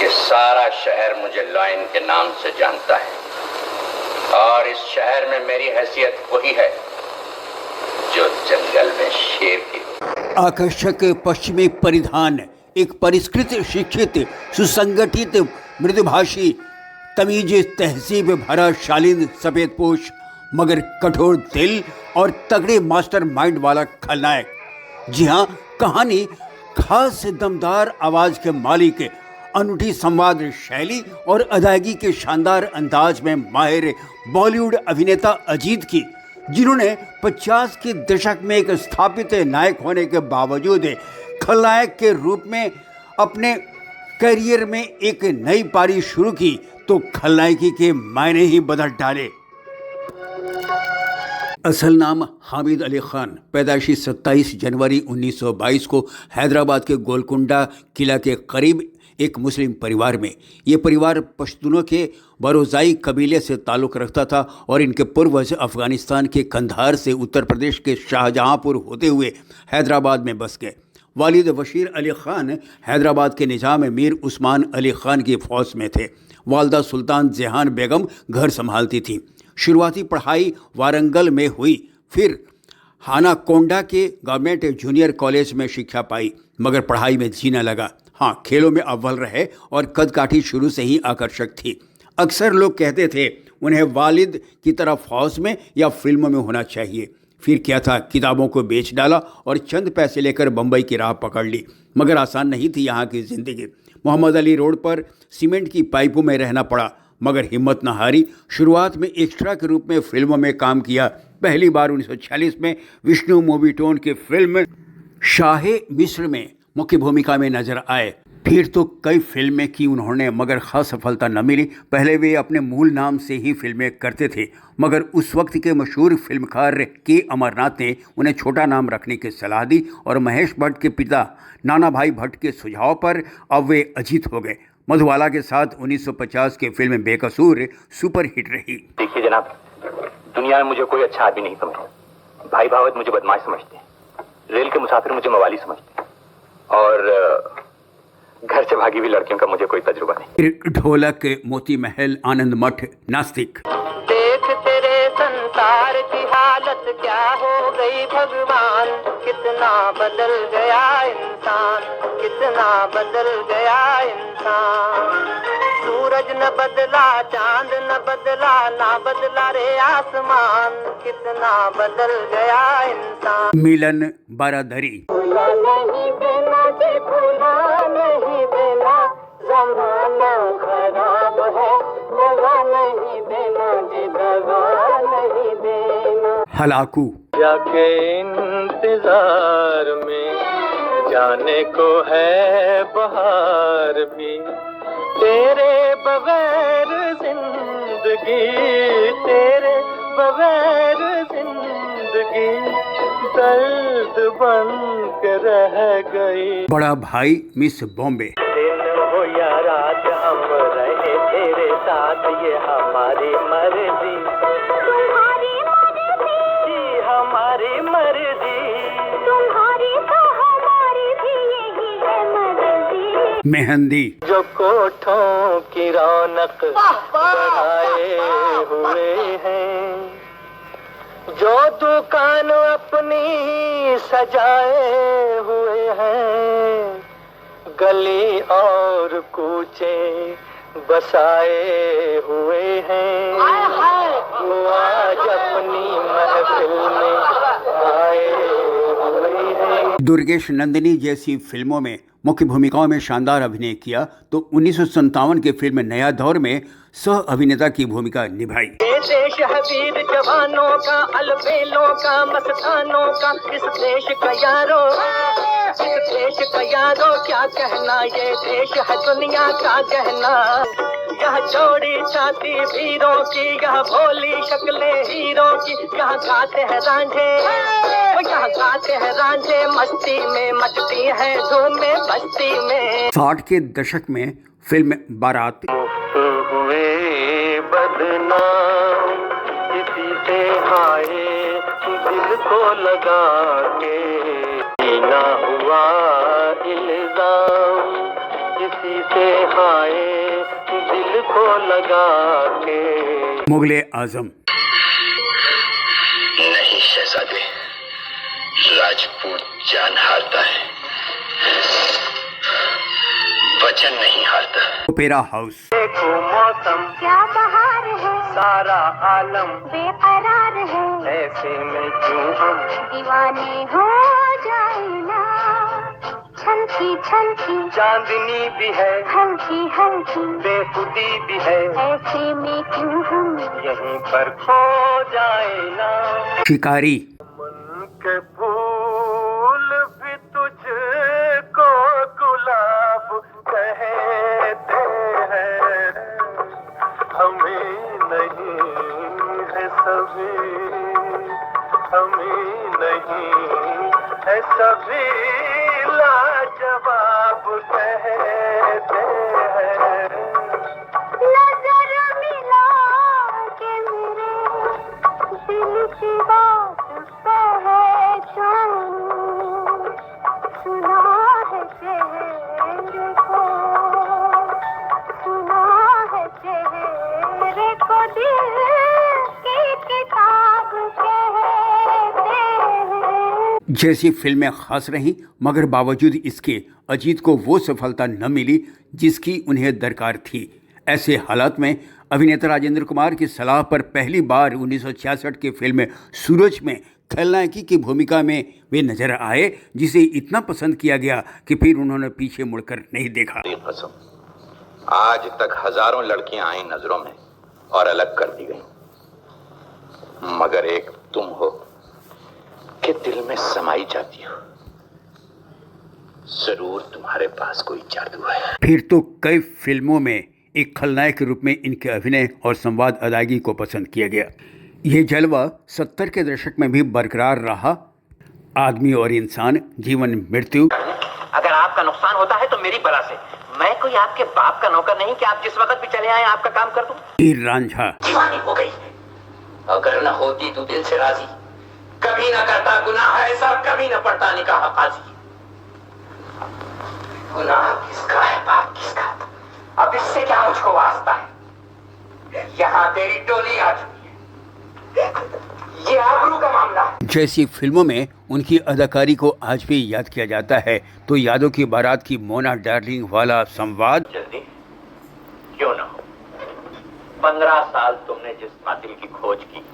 ये सारा शहर मुझे लॉयन के नाम से जानता है और इस शहर में मेरी हैसियत वही है जो जंगल में शेर की। आकर्षक पश्चिमी परिधान, एक परिष्कृत, शिक्षित, सुसंगठित, मृदुभाषी, तमीज तहजीब भरा शालीन सफेदपोश मगर कठोर दिल और तगड़े मास्टर माइंड वाला खलनायक। जी हाँ, कहानी खास दमदार आवाज के मालिक, अनूठी संवाद शैली और अदायगी के शानदार अंदाज में माहिर बॉलीवुड अभिनेता अजीत की, जिन्होंने 50 के दशक में एक स्थापित नायक होने के बावजूद खलनायक के रूप में अपने करियर में एक नई पारी शुरू की तो खलनायकी के मायने ही बदल डाले। असल नाम हामिद अली खान, पैदाइशी 27 जनवरी 1922 को हैदराबाद के गोलकुंडा किला के करीब एक मुस्लिम परिवार में। ये परिवार पश्तूनों के बरोज़ाई कबीले से ताल्लुक़ रखता था और इनके पूर्वज अफ़गानिस्तान के कंधार से उत्तर प्रदेश के शाहजहाँपुर होते हुए हैदराबाद में बस गए। वालिद बशीर अली ख़ान हैदराबाद के निज़ाम मीर उस्मान अली ख़ान की फ़ौज में थे। वालदा सुल्तान जहान बेगम घर संभालती थी। शुरुआती पढ़ाई वारंगल में हुई, फिर हानाकोंडा के गवर्नमेंट जूनियर कॉलेज में शिक्षा पाई, मगर पढ़ाई में जी न लगा। हाँ, खेलों में अव्वल रहे और कदकाठी शुरू से ही आकर्षक थी। अक्सर लोग कहते थे उन्हें वालिद की तरह फौज में या फिल्मों में होना चाहिए। फिर क्या था, किताबों को बेच डाला और चंद पैसे लेकर बम्बई की राह पकड़ ली। मगर आसान नहीं थी यहाँ की ज़िंदगी। मोहम्मद अली रोड पर सीमेंट की पाइपों में रहना पड़ा, मगर हिम्मत न हारी। शुरुआत में एक्स्ट्रा के रूप में फिल्मों में काम किया। पहली बार 1946 में विष्णु मोबीटोन की फिल्म शाहे मिस्र में मुख्य भूमिका में नजर आए। फिर तो कई फिल्में की उन्होंने, मगर खास सफलता न मिली। पहले वे अपने मूल नाम से ही फिल्में करते थे, मगर उस वक्त के मशहूर फिल्मकार के अमरनाथ ने उन्हें छोटा नाम रखने की सलाह दी और महेश भट्ट के पिता नाना भाई भट्ट के सुझाव पर अब वे अजीत हो गए। मधुबाला के साथ 1950 की फिल्म बेकसूर सुपर हिट रही। देखिए जनाब, दुनिया में मुझे कोई अच्छा आदमी नहीं समझता। भाई भावत मुझे बदमाश समझते हैं, रेल के मुसाफिर मुझे मवाली समझते हैं और घर से भागी हुई लड़कियों का मुझे कोई तजुर्बा नहीं। ढोलक, मोती महल, आनंद मठ, नास्तिक। देख तेरे संसार की हालत क्या हो गई भगवान, कितना बदल गया इंसान, कितना बदल गया इंसान। सूरज न बदला, चांद न बदला, ना बदला रे आसमान, कितना बदल गया इंसान। मिलन बारादरी। भूला नहीं देना जी, भूला नहीं देना, जमाना खराब है, दगा नहीं देना जी, दगा नहीं देना। हलाकू। जाके इंतजार में जाने को है बहार भी, तेरे बगैर जिंदगी, तेरे बगैर जिंदगी दर्द बन के रह गई। बड़ा भाई मिस बॉम्बे। दिन हो या रात हम रहे तेरे साथ, ये हमारी मर्जी, तुम्हारी मर्जी, जी हमारी मर्जी, तुम्हारी तो हमारी भी यही है मर्जी। मेहंदी। जो कोठों की रौनक बढ़ाए हुए हैं, जो दुकान अपनी सजाए हुए हैं, गली और कूचे बसाए हुए हैं, वो आज अपनी महफिल में आए हुए हैं। दुर्गेश नंदिनी जैसी फिल्मों में मुख्य भूमिकाओं में शानदार अभिनय किया तो 1957 की फिल्म नया दौर में सह अभिनेता की भूमिका निभाई। देश है वीर जवानों का, अलबेलों का, मस्तानों का, इस देश का यारो, इस देश का यारो, क्या कहना, ये देश है दुनिया का गहना। यह चौड़ी छाती वीरों की, यह भोली शक्लें हीरों की, यहाँ गाते हैं रांझे, यहाँ गाते हैं रांझे, मस्ती में मचती है धूमें बस्ती में। 60 के दशक में फिल्म बारात। हुए बदनाम किसी से हाय दिल को लगा के, ना हुआ इल्जाम किसी के हाय दिल को लगा के। मुगले आजम। नहीं शहजादे, राजपूत जान हारता है, वचन नहीं हारता। Opera house. देखो मौसम क्या बहार है, सारा आलम बेकरार है, ऐसे में क्यों हम दीवाने हो जाए ना। छलकी छलकी चांदनी भी है, हल्की हल्की बेखुदी भी है, ऐसे में क्यों हम यहीं पर खो जाए ना। शिकारी। मन के फूल भी तुझको गुलाब कहते हैं, हमें नहीं है सभी, हमें नहीं है सभी लाजवाब कहते हैं। नजर मिला के मेरे दिल की बात कहे जाऊं। सुना है चेहरे को, सुना है चेहरे को दिल की किताब कहते हैं। जैसी फिल्में खास रहीं, मगर बावजूद इसके अजीत को वो सफलता न मिली जिसकी उन्हें दरकार थी। ऐसे हालात में अभिनेता राजेंद्र कुमार की सलाह पर पहली बार 1966 की फिल्म सूरज में खलनायकी की भूमिका में वे नजर आए, जिसे इतना पसंद किया गया कि फिर उन्होंने पीछे मुड़कर नहीं देखा। कसम, आज तक हजारों लड़कियां आई नजरों में और अलग कर दी गई, मगर एक तुम हो कि दिल में समाई जाती हो। जरूर तुम्हारे पास कोई जादू है। फिर तो कई फिल्मों में एक खलनायक के रूप में इनके अभिनय और संवाद अदायगी को पसंद किया गया। ये जलवा 70 के दशक में भी बरकरार रहा। आदमी और इंसान, जीवन मृत्यु। अगर आपका नुकसान होता है तो मेरी बला से। मैं कोई आपके बाप का नौकर नहीं कि आप जिस वक्त भी चले आए आपका काम कर दूं। हीर रांझा। दीवानी हो गई, अगर न होती तो दिल से राजी, कभी न करता गुनाह ऐसा, कभी न पड़ता निकाह काजी। गुनाह किसका है, पाप किसका? अब इससे क्या मुझको वास्ता है? यहाँ तेरी टोली आ चुकी है, ये आबरू का मामला है। जैसी फिल्मों में उनकी अदाकारी को आज भी याद किया जाता है, तो यादों की बारात की मोना डार्लिंग वाला संवाद। जल्दी क्यों ना हो, 15 साल तुमने जिस कातिल की खोज की,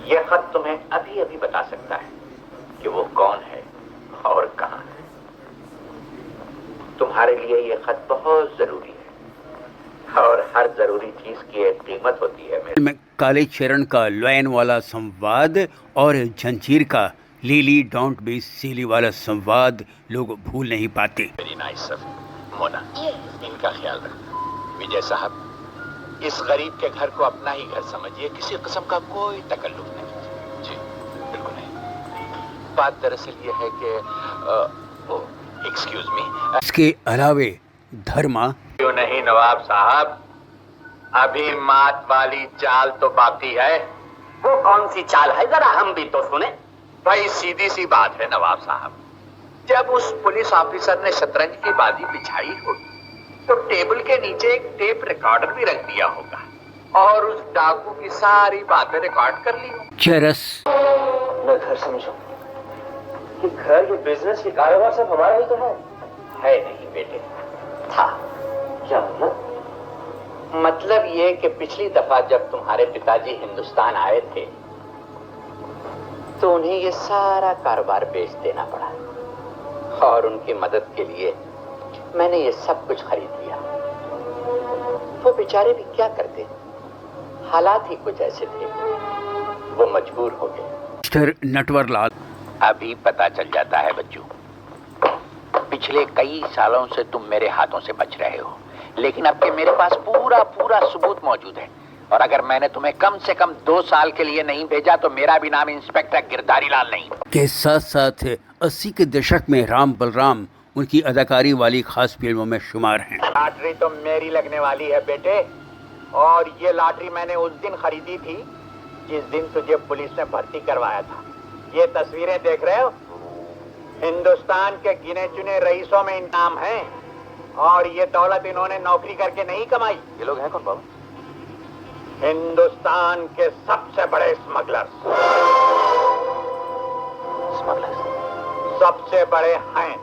यह खत तुम्हें अभी अभी बता सकता है कि वो कौन है और कहां है। तुम्हारे लिए यह खत बहुत जरूरी है और हर जरूरी चीज की एक कीमत होती है। में काले चरण का लॉयन वाला संवाद और जंजीर का लीली डोंट बी सिली वाला संवाद लोग भूल नहीं पाते। Very nice sir. मोना, इनका ख्याल रख। विजय साहब, इस गरीब के घर को अपना ही घर समझिए, किसी किस्म का कोई तकल्लुफ नहीं। जी बिल्कुल नहीं। बात दरअसल ये है कि एक्सक्यूज मी, इसके अलावे धर्मा। क्यों नहीं नवाब साहब, अभी मात वाली चाल तो बाकी है। वो कौन सी चाल है, जरा हम भी तो सुने। भाई सीधी सी बात है नवाब साहब, जब उस पुलिस ऑफिसर ने शतरंज की बाजी बिछाई होगी तो टेबल के नीचे एक टेप रिकॉर्डर भी रख दिया होगा और उस डाकू की सारी बातें रिकॉर्ड कर ली होगी। चरस। अपना घर समझो कि घर, ये बिजनेस, ये कारोबार सब हमारा ही तो है नहीं बेटे, था। क्या मतलब? मतलब ये कि पिछली दफा जब तुम्हारे पिताजी हिंदुस्तान आए थे तो उन्हें ये सारा कारोबार बेच देना पड़ा और उनकी मदद के लिए मैंने ये सब कुछ खरीद लिया। वो बेचारे भी क्या करते, हालात ही कुछ ऐसे थे, वो मजबूर हो गए। मिस्टर नटवरलाल। अभी पता चल जाता है बच्चों, पिछले कई सालों से तुम मेरे हाथों से बच रहे हो, लेकिन अब के मेरे पास पूरा पूरा सबूत मौजूद है। और अगर मैंने तुम्हें कम से कम 2 साल के लिए नहीं भेजा तो मेरा भी नाम इंस्पेक्टर गिरधारी लाल नहीं। के साथ साथ 80 के दशक में राम बलराम उनकी अदाकारी वाली खास फिल्मों में शुमार हैं। लॉटरी तो मेरी लगने वाली है बेटे, और ये लॉटरी मैंने उस दिन खरीदी थी जिस दिन तुझे पुलिस ने भर्ती करवाया था। ये तस्वीरें देख रहे हो, हिंदुस्तान के गिने चुने रईसों में इनाम है और ये दौलत इन्होंने नौकरी करके नहीं कमाई। ये लोग हैं कौन बाबा? हिंदुस्तान के सबसे बड़े स्मगलर्स। सबसे बड़े हैं,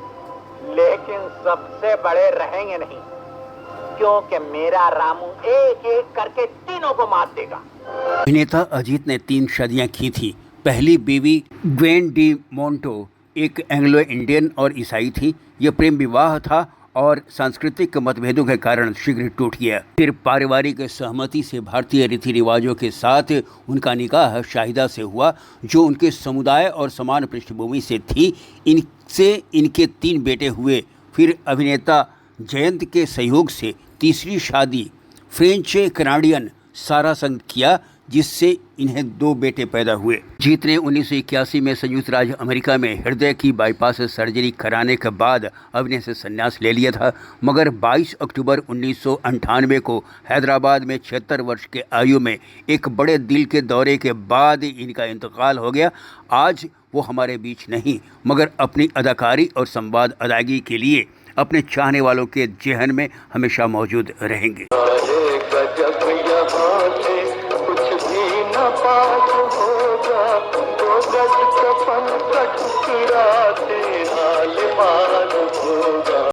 लेकिन सबसे बड़े रहेंगे नहीं, क्योंकि मेरा रामू एक एक करके तीनों को मार देगा। अभिनेता अजीत ने 3 शादियां की थी। पहली बीवी ग्वेन डी मोंटो एक एंग्लो इंडियन और ईसाई थी। यह प्रेम विवाह था और सांस्कृतिक मतभेदों के कारण शीघ्र टूट गया। फिर पारिवारिक सहमति से भारतीय रीति रिवाजों के साथ उनका निकाह शाहिदा से हुआ, जो उनके समुदाय और समान पृष्ठभूमि से थी। इनसे इनके 3 बेटे हुए। फिर अभिनेता जयंत के सहयोग से तीसरी शादी फ्रेंच कनाडियन सारा संग किया, जिससे इन्हें 2 बेटे पैदा हुए। जीत ने 1981 में संयुक्त राज्य अमेरिका में हृदय की बाईपास सर्जरी कराने के बाद अभिनय से संन्यास ले लिया था, मगर 22 अक्टूबर 1998 को हैदराबाद में 76 वर्ष के आयु में एक बड़े दिल के दौरे के बाद इनका इंतकाल हो गया। आज वो हमारे बीच नहीं, मगर अपनी अदाकारी और संवाद अदायगी के लिए अपने चाहने वालों के जेहन में हमेशा मौजूद रहेंगे। कुछ भी न पास होगा, 2 गज कफन का टुकड़ा